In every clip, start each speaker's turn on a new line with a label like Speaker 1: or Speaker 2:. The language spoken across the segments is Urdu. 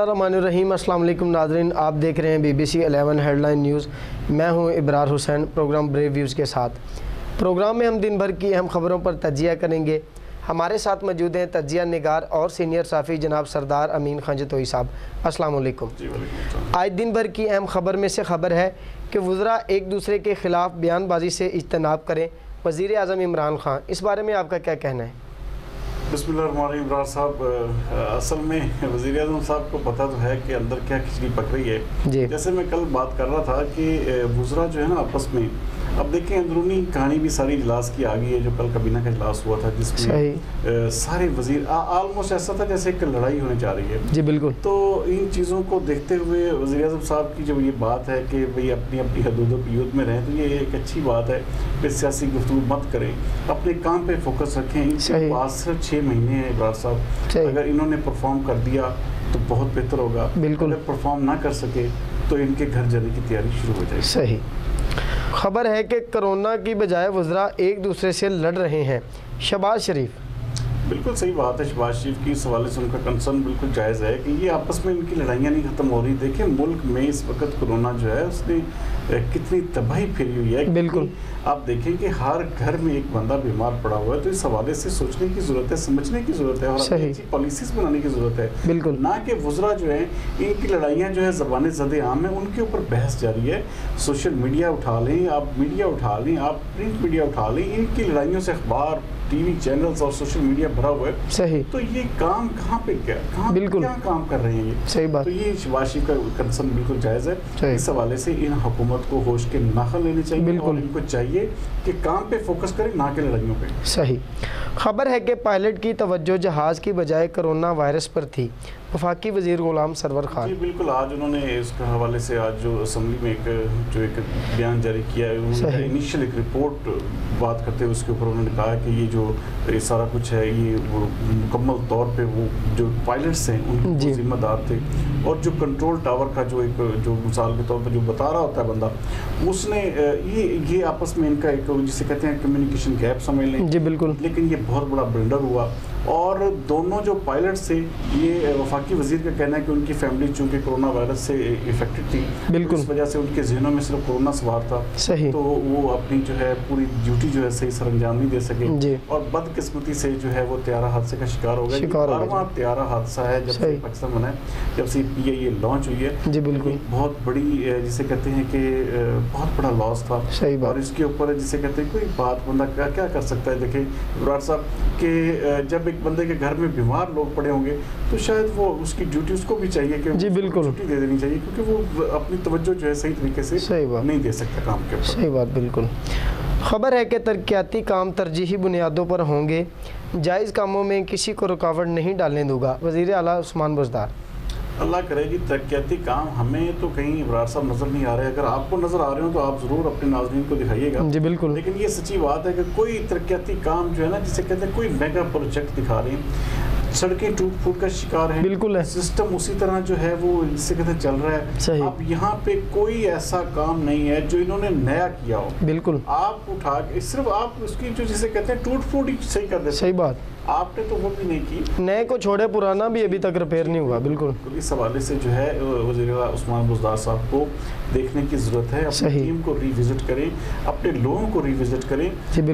Speaker 1: اللہ الرحمن الرحیم۔ السلام علیکم ناظرین، آپ دیکھ رہے ہیں BBC 11 ہیڈ لائن نیوز۔ میں ہوں ابرار حسین، پروگرام بریو ویوز کے ساتھ۔ پروگرام میں ہم دن بھر کی اہم خبروں پر تجزیہ کریں گے۔ ہمارے ساتھ موجود ہیں تجزیہ نگار اور سینئر صحافی جناب سردار امین خان جتوئی صاحب۔ السلام علیکم۔ آج دن بھر کی اہم خبر میں سے خبر ہے کہ وزراء ایک دوسرے کے خلاف بیان بازی سے اجتناب کریں۔ وزیر اعظم عمران خان، اس بارے میں آپ کا کیا کہنا ہے؟
Speaker 2: بسم اللہ الرحمن الرحیم۔ ابرار صاحب، اصل میں وزیر اعظم صاحب کو پتہ تو ہے کہ اندر کیا کھچڑی پک رہی ہے جی۔ جیسے میں کل بات کر رہا تھا کہ وزراء جو ہے نا آپس میں، اب دیکھیں اندرونی کہانی بھی ساری اجلاس کی آ گئی ہے، جو کل کابینہ کا اجلاس ہوا تھا جس میں سارے وزیر آلموسٹ ایسا تھا جیسے ایک لڑائی ہونے جا رہی ہے جی بالکل۔ تو ان چیزوں کو دیکھتے ہوئے وزیر اعظم صاحب کی جب یہ بات ہے کہ بھئی اپنی اپنی حدود و قیود میں رہیں، تو یہ ایک اچھی بات ہے کہ سیاسی گفتگو مت کریں، اپنے کام پہ فوکس رکھیں۔ ان کے پاس صرف 6 مہینے ہیں ابرار صاحب، اگر انہوں نے پرفارم کر دیا تو بہت بہتر ہوگا، اگر پرفارم نہ کر سکے تو ان کے گھر جانے کی تیاری شروع ہو جائے گی۔
Speaker 1: صحیح خبر ہے کہ کرونا کی بجائے وزراء ایک دوسرے سے لڑ رہے ہیں۔ شہباز شریف،
Speaker 2: بالکل صحیح بات ہے۔ شہباز شریف کی اس حوالے سے ان کا کنسرن بالکل جائز ہے کہ یہ آپس میں ان کی لڑائیاں نہیں ختم ہو رہی۔ دیکھیں ملک میں اس وقت کرونا جو ہے اس نے کتنی تباہی پھیلی ہوئی ہے بالکل۔ آپ دیکھیں کہ ہر گھر میں ایک بندہ بیمار پڑا ہوا ہے، تو اس حوالے سے سوچنے کی ضرورت ہے، سمجھنے کی ضرورت ہے اور اچھی پالیسیز بنانے کی ضرورت ہے بالکل، نہ کہ وزراء جو ہیں ان کی لڑائیاں جو ہے زبان زد عام ہیں ان کے اوپر بحث جاری ہے۔ سوشل میڈیا اٹھا لیں، آپ میڈیا اٹھا لیں، آپ پرنٹ میڈیا اٹھا لیں، ان کی لڑائیوں سے اخبار، ٹی وی چینلز اور سوشل میڈیا بھرا ہوا ہے صحیح۔ تو یہ کام کہاں پہ کیا کام کر رہے ہیں یہ صحیح بات۔ تو یہ شہباز شریف کا کنسرن بالکل جائز ہے۔ اس حوالے سے ان حکومت کو ہوش کے ناخن لینے چاہیے اور ان کو چاہیے کہ کام پہ فوکس کریں، نہ کہ لڑائیوں پہ۔
Speaker 1: صحیح خبر ہے کہ پائلٹ کی توجہ جہاز کی بجائے کرونا وائرس پر تھی۔ وفاقی وزیر غلام سرور خان، جی
Speaker 2: بالکل، آج انہوں نے اس کے حوالے سے آج جو اسمبلی میں ایک بیان جاری کیا ہے، انہوں نے انیشیل ایک رپورٹ بات کرتے ہوئے اس کے اوپر انہوں نے کہا کہ یہ جو سارا کچھ ہے یہ مکمل طور پہ وہ جو پائلٹس ہیں ان کو ذمہ دار تھے، اور جو کنٹرول ٹاور کا جو مثال کے طور پر جو بتا رہا ہوتا ہے بندہ، اس نے یہ آپس میں ان کا ایک جسے کہتے ہیں کمیونیکیشن گیپ سمجھ لیں جی بالکل، لیکن یہ بہت بڑا بلنڈر ہوا۔ اور دونوں جو پائلٹس تھے، یہ وفاقی وزیر کا کہنا ہے کہ ان کی فیملی چونکہ کرونا وائرس سے افیکٹڈ تھی بالکل، اس وجہ سے ان کے ذہنوں میں صرف کرونا سوار تھا صحیح، تو وہ اپنی جو ہے پوری ڈیوٹی جو ہے صحیح سر انجام نہیں دے سکے جی، اور بدقسمتی سے جو ہے وہ طیارہ حادثے کا شکار ہو گئے۔ 12واں طیارہ حادثہ ہے جب سے پاکستان بنا ہے، جب سے PIA لانچ ہوئی ہے جی بالکل، بہت بڑی جسے کہتے ہیں کہ بہت بڑا لاس تھا صحیح، اور اس کے اوپر جسے کہتے ہیں کوئی بات بندہ کیا کر سکتا ہے۔ دیکھیں ابرار صاحب کہ جب ایک بندے کے گھر میں بیمار لوگ پڑے ہوں گے تو شاید وہ اس کی ڈیوٹی اس کو بھی چاہیے کہ جی بالکل چھٹی دے دینی چاہیے، کیونکہ وہ اپنی توجہ جو ہے صحیح طریقے سے نہیں دے سکتا کام کے اوپر۔
Speaker 1: صحیح بات بالکل۔ خبر ہے کہ ترقیاتی کام ترجیحی بنیادوں پر ہوں گے، جائز کاموں میں کسی کو رکاوٹ نہیں ڈالنے دوں گا، وزیر اعلیٰ عثمان بزدار۔
Speaker 2: اللہ کرے جی ترقیاتی کام ہمیں تو کہیں ابرار صاحب نظر نہیں آ رہے، اگر آپ کو نظر آ رہے ہوں تو آپ ضرور اپنے ناظرین کو دکھائیے گا جی بالکل، لیکن یہ سچی بات ہے کہ کوئی ترقیاتی کام جو ہے نا جسے کہتے ہیں کوئی میگا پروجیکٹ دکھا رہے ہیں، سڑکیں ٹوٹ پھوٹ کا شکار ہیں بالکل ہے، سسٹم اسی طرح جو ہے وہ جسے کہتے ہیں چل رہا ہے۔ اب یہاں پہ کوئی ایسا کام نہیں ہے جو انہوں نے نیا کیا ہو بالکل، آپ اٹھا کے صرف آپ اس کی جو جسے کہتے ہیں ٹوٹ پھوٹ ہی صحیح کر دیتے، صحیح بات آپ نے تو وہ بھی نہیں کی،
Speaker 1: نئے کو چھوڑے پرانا بھی ابھی تک ریپیئر نہیں ہوا بالکل۔
Speaker 2: اس حوالے سے جو ہے وزیر اعلیٰ عثمان بزدار صاحب کو دیکھنے کی ضرورت ہے، اپنی ٹیم کو ری وزٹ کریں، اپنے لوگوں کو ری وزٹ کریں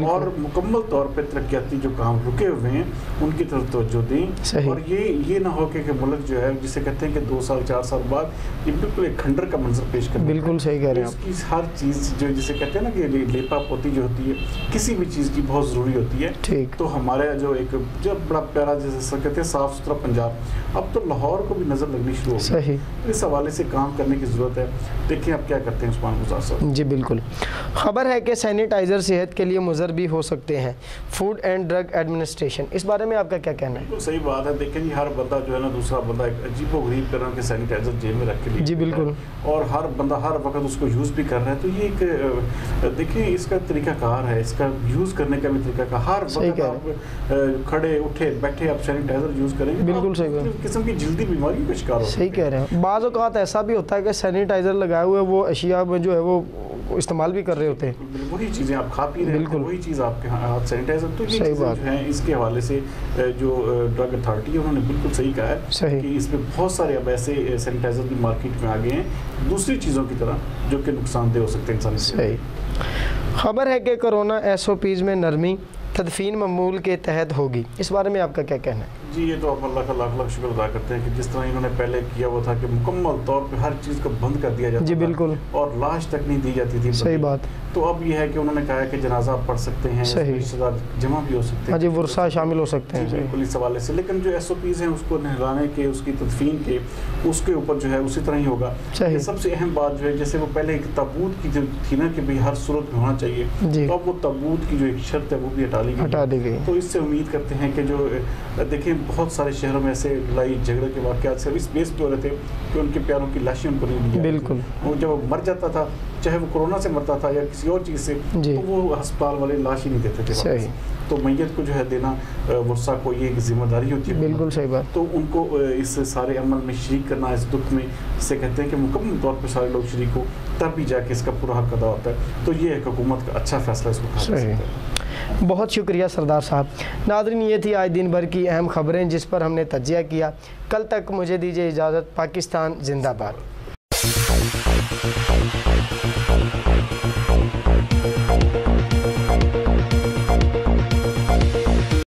Speaker 2: اور مکمل طور پہ ترقیاتی جو کام رکے ہوئے ہیں ان کی طرف توجہ دیں، اور یہ نہ ہو کہ ملک جو ہے جسے کہتے ہیں کہ 2 سال 4 سال بعد یہ بالکل ایک کھنڈر کا منظر پیش کرے بالکل صحیح کہہ رہے ہیں، اس کی ہر چیز جو جسے کہتے ہیں نا کہ لیپا پوتی جو ہوتی ہے کسی بھی چیز کی بہت ضروری ہوتی ہے ٹھیک، تو ہمارے جو ایک جب بڑا پیارا جیسے کہتے ہیں صاف ستھرا پنجاب، اب تو لاہور کو بھی نظر لگنی شروع ہو گئی، اس حوالے سے کام کرنے کی ضرورت ہے۔ دیکھیں اب کیا کرتے ہیں عثمان بزدار صاحب جی بالکل۔
Speaker 1: خبر ہے کہ سینیٹائزر صحت کے لیے مضر بھی ہو سکتے ہیں، فوڈ اینڈ ڈرگ ایڈمنسٹریشن، اس بارے میں آپ کا کیا کہنا ہے؟
Speaker 2: بالکل صحیح بات ہے۔ دیکھیں جی ہر بندہ جو ہے نا دوسرا بندہ ایک عجیب و غریب طرح کے سینیٹائزر جیب میں رکھ کے جی بالکل، اور ہر بندہ ہر وقت اس کو یوز بھی کر رہا ہے، تو یہ ایک دیکھیں اس کا طریقہ کار ہے، اس کا یوز کرنے کا بھی طریقہ کار، ہر وقت آپ کھڑے اٹھے بیٹھے آپ سینیٹائزر یوز کریں گے بالکل صحیح قسم کی جلدی بیماری کا شکار ہو۔
Speaker 1: صحیح کہہ رہے ہیں، بعض اوقات ایسا بھی ہوتا ہے کہ سینیٹائزر لگائے ہوئے وہ اشیاء میں جو ہے وہ استعمال بھی کر رہے ہوتے ہیں.
Speaker 2: وہی چیزیں آپ کھا پی رہے ہیں, وہی چیز آپ کے ہاتھ سینیٹائزر. تو یہ چیزیں جو ہیں اس کے حوالے سے جو ڈرگ اتھارٹی ہے انہوں نے بالکل صحیح کہا ہے کہ اس میں بہت سارے اب ایسے سینیٹائزر بھی مارکیٹ میں آ گئے ہیں دوسری چیزوں کی طرح جو کہ نقصان دہ ہو سکتے ہیں انسانی.
Speaker 1: صحیح. خبر ہے کہ کورونا SOPs میں نرمی تدفین معمول کے تحت ہوگی, اس بارے میں آپ کا کیا کہنا ہے؟
Speaker 2: جی یہ تو آپ اللہ کا لاکھ لاکھ شکر ادا کرتے ہیں کہ جس طرح انہوں نے پہلے کیا ہوا تھا کہ مکمل طور پہ ہر چیز کو بند کر دیا جاتا
Speaker 1: جی بالکل,
Speaker 2: اور لاش تک نہیں دی جاتی تھی.
Speaker 1: صحیح بات.
Speaker 2: تو اب یہ ہے کہ انہوں نے کہا ہے کہ جنازہ پڑھ سکتے ہیں, رشتہ دار جمع بھی ہو سکتے ہیں,
Speaker 1: جی ورثہ شامل ہو سکتے ہیں.
Speaker 2: بالکل اس حوالے سے. لیکن جو SOPs ہیں اس کو نہلانے کے, اس کی تدفین کے, اس کے اوپر جو ہے اسی طرح ہی ہوگا. سب سے اہم بات جو ہے جیسے وہ پہلے ایک تابوت کی جو تھی نا کہ بھئی ہر صورت میں ہونا چاہیے, تو اب وہ تابوت کی جو ایک شرط ہے وہ بھی ہٹا دی گئی. تو اس سے امید کرتے ہیں کہ جو دیکھیں بہت سارے شہروں میں ایسے لڑائی جھگڑے کے واقعات سے اس بیس پہ ہو رہے تھے کہ ان کے پیاروں کی لاشیں ان کو نہیں دی.
Speaker 1: بالکل.
Speaker 2: وہ جب وہ مر جاتا تھا چاہے وہ کورونا سے مرتا تھا یا کسی اور چیز سے, تو وہ ہسپتال والے لاش ہی نہیں دیتے تھے.
Speaker 1: صحیح.
Speaker 2: تو میت کو جو ہے دینا ورثہ کو یہ ایک ذمہ داری ہوتی ہے.
Speaker 1: بالکل صحیح بات.
Speaker 2: تو ان کو اس سارے عمل میں شریک کرنا, اس دکھ میں, سے کہتے ہیں کہ مکمل طور پہ سارے لوگ شریک ہو تب بھی جا کے اس کا پورا حق ادا ہوتا ہے. تو یہ ایک حکومت کا اچھا فیصلہ اس کو کہا جا سکتا ہے.
Speaker 1: بہت شکریہ سردار صاحب. ناظرین یہ تھی آج دن بھر کی اہم خبریں جس پر ہم نے تجزیہ کیا. کل تک مجھے دیجیے اجازت. پاکستان زندہ باد.